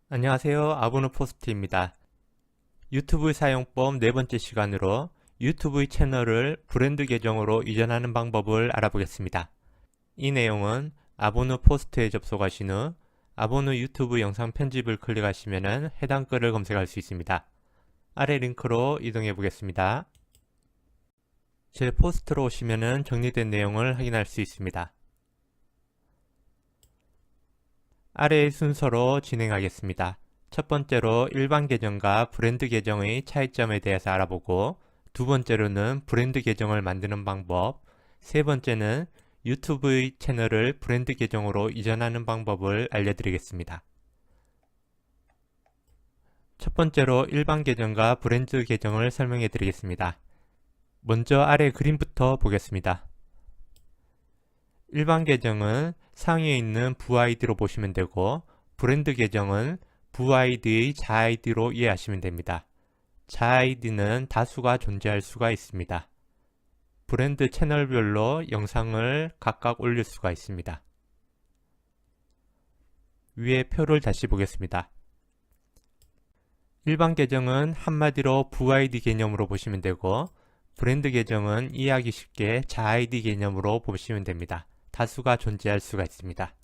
안녕하세요. 아보노포스트입니다. 유튜브 사용법 네 번째 시간으로 유튜브 채널을 브랜드 계정으로 이전하는 방법을 알아보겠습니다. 이 내용은 아보노포스트에 접속하신 후 아보노 유튜브 영상 편집을 클릭하시면 해당 글을 검색할 수 있습니다. 아래 링크로 이동해 보겠습니다. 제 포스트로 오시면 정리된 내용을 확인할 수 있습니다. 아래의 순서로 진행하겠습니다. 첫 번째로 일반 계정과 브랜드 계정의 차이점에 대해서 알아보고, 두 번째로는 브랜드 계정을 만드는 방법, 세 번째는 유튜브의 채널을 브랜드 계정으로 이전하는 방법을 알려드리겠습니다. 첫 번째로 일반 계정과 브랜드 계정을 설명해 드리겠습니다. 먼저 아래 그림부터 보겠습니다. 일반 계정은 상위에 있는 부 아이디로 보시면 되고, 브랜드 계정은 부 아이디의 자 아이디로 이해하시면 됩니다. 자 아이디는 다수가 존재할 수가 있습니다. 브랜드 채널별로 영상을 각각 올릴 수가 있습니다. 위에 표를 다시 보겠습니다. 일반 계정은 한마디로 부 아이디 개념으로 보시면 되고, 브랜드 계정은 이해하기 쉽게 자 아이디 개념으로 보시면 됩니다. 다수가 존재할 수가 있습니다.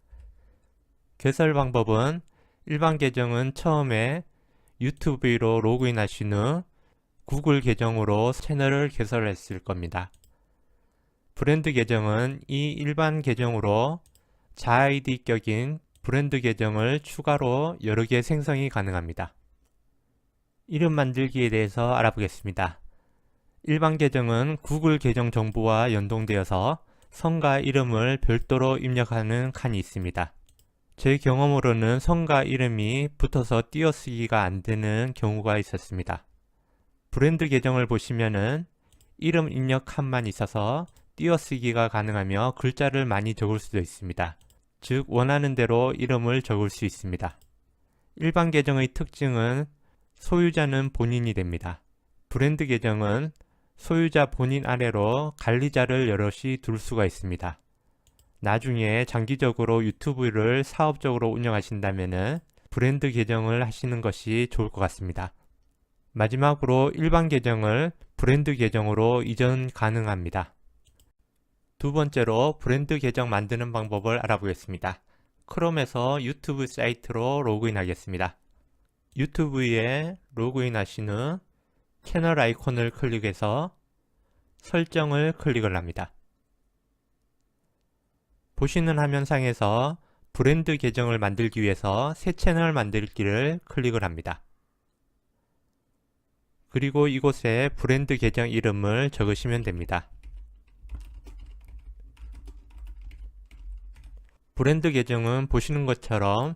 개설 방법은 일반 계정은 처음에 유튜브로 로그인 하신 후 구글 계정으로 채널을 개설했을 겁니다. 브랜드 계정은 이 일반 계정으로 자 아이디 격인 브랜드 계정을 추가로 여러 개 생성이 가능합니다. 이름 만들기에 대해서 알아보겠습니다. 일반 계정은 구글 계정 정보와 연동되어서 성과 이름을 별도로 입력하는 칸이 있습니다. 제 경험으로는 성과 이름이 붙어서 띄어쓰기가 안 되는 경우가 있었습니다. 브랜드 계정을 보시면은 이름 입력 칸만 있어서 띄어쓰기가 가능하며 글자를 많이 적을 수도 있습니다. 즉 원하는 대로 이름을 적을 수 있습니다. 일반 계정의 특징은 소유자는 본인이 됩니다. 브랜드 계정은 소유자 본인 아래로 관리자를 여럿이 둘 수가 있습니다. 나중에 장기적으로 유튜브를 사업적으로 운영하신다면 브랜드 계정을 하시는 것이 좋을 것 같습니다. 마지막으로 일반 계정을 브랜드 계정으로 이전 가능합니다. 두 번째로 브랜드 계정 만드는 방법을 알아보겠습니다. 크롬에서 유튜브 사이트로 로그인 하겠습니다. 유튜브에 로그인 하신 후 채널 아이콘을 클릭해서 설정을 클릭을 합니다. 보시는 화면상에서 브랜드 계정을 만들기 위해서 새 채널 만들기를 클릭을 합니다. 그리고 이곳에 브랜드 계정 이름을 적으시면 됩니다. 브랜드 계정은 보시는 것처럼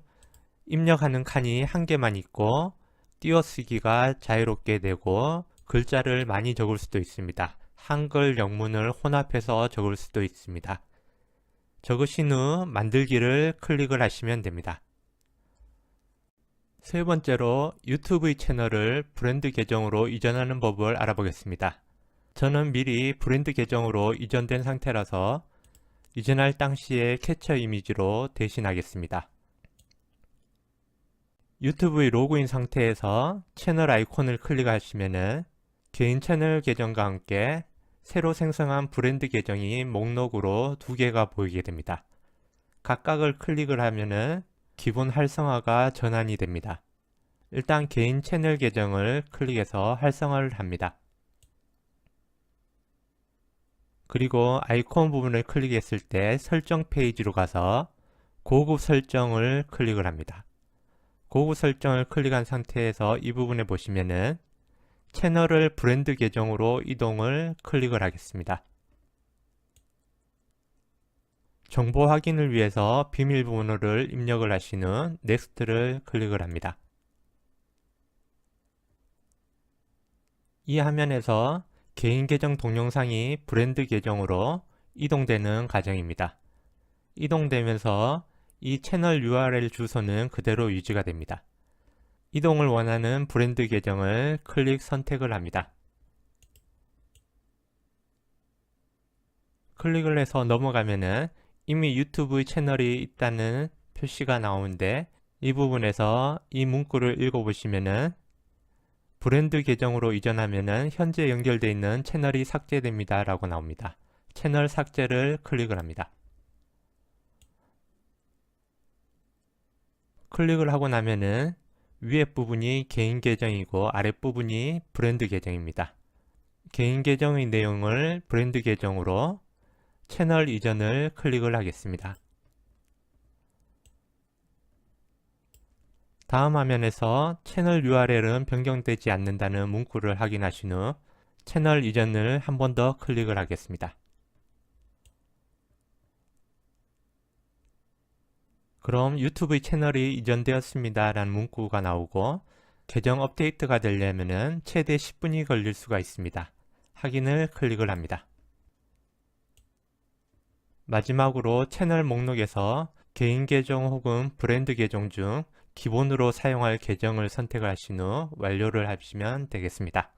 입력하는 칸이 한 개만 있고 띄어쓰기가 자유롭게 되고 글자를 많이 적을 수도 있습니다. 한글, 영문을 혼합해서 적을 수도 있습니다. 적으신 후 만들기를 클릭을 하시면 됩니다. 세 번째로 유튜브 채널을 브랜드 계정으로 이전하는 법을 알아보겠습니다. 저는 미리 브랜드 계정으로 이전된 상태라서 이전할 당시의 캡처 이미지로 대신하겠습니다. 유튜브의 로그인 상태에서 채널 아이콘을 클릭하시면 개인 채널 계정과 함께 새로 생성한 브랜드 계정이 목록으로 두 개가 보이게 됩니다. 각각을 클릭을 하면 기본 활성화가 전환이 됩니다. 일단 개인 채널 계정을 클릭해서 활성화를 합니다. 그리고 아이콘 부분을 클릭했을 때 설정 페이지로 가서 고급 설정을 클릭을 합니다. 고급 설정을 클릭한 상태에서 이 부분에 보시면은 채널을 브랜드 계정으로 이동을 클릭을 하겠습니다. 정보 확인을 위해서 비밀번호를 입력을 하신 후 넥스트를 클릭을 합니다. 이 화면에서 개인 계정 동영상이 브랜드 계정으로 이동되는 과정입니다. 이동되면서 이 채널 URL 주소는 그대로 유지가 됩니다. 이동을 원하는 브랜드 계정을 클릭 선택을 합니다. 클릭을 해서 넘어가면은 이미 유튜브 채널이 있다는 표시가 나오는데 이 부분에서 이 문구를 읽어보시면은 브랜드 계정으로 이전하면은 현재 연결되어 있는 채널이 삭제됩니다 라고 나옵니다. 채널 삭제를 클릭을 합니다. 클릭을 하고 나면은 위에 부분이 개인 계정이고 아랫부분이 브랜드 계정입니다. 개인 계정의 내용을 브랜드 계정으로 채널 이전을 클릭을 하겠습니다. 다음 화면에서 채널 URL은 변경되지 않는다는 문구를 확인하신 후 채널 이전을 한 번 더 클릭을 하겠습니다. 그럼 유튜브 채널이 이전되었습니다 라는 문구가 나오고 계정 업데이트가 되려면 최대 10분이 걸릴 수가 있습니다. 확인을 클릭을 합니다. 마지막으로 채널 목록에서 개인 계정 혹은 브랜드 계정 중 기본으로 사용할 계정을 선택을 하신 후 완료를 하시면 되겠습니다.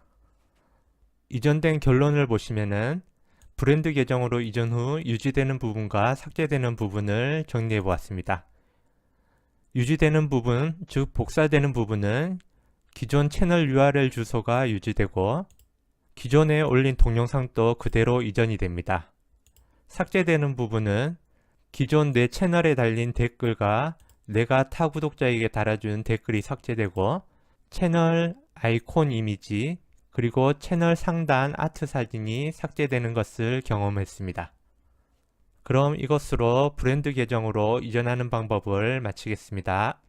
이전된 결론을 보시면은 브랜드 계정으로 이전 후 유지되는 부분과 삭제되는 부분을 정리해 보았습니다. 유지되는 부분, 즉 복사되는 부분은 기존 채널 URL 주소가 유지되고 기존에 올린 동영상도 그대로 이전이 됩니다. 삭제되는 부분은 기존 내 채널에 달린 댓글과 내가 타 구독자에게 달아준 댓글이 삭제되고 채널 아이콘 이미지 그리고 채널 상단 아트 사진이 삭제되는 것을 경험했습니다. 그럼 이것으로 브랜드 계정으로 이전하는 방법을 마치겠습니다.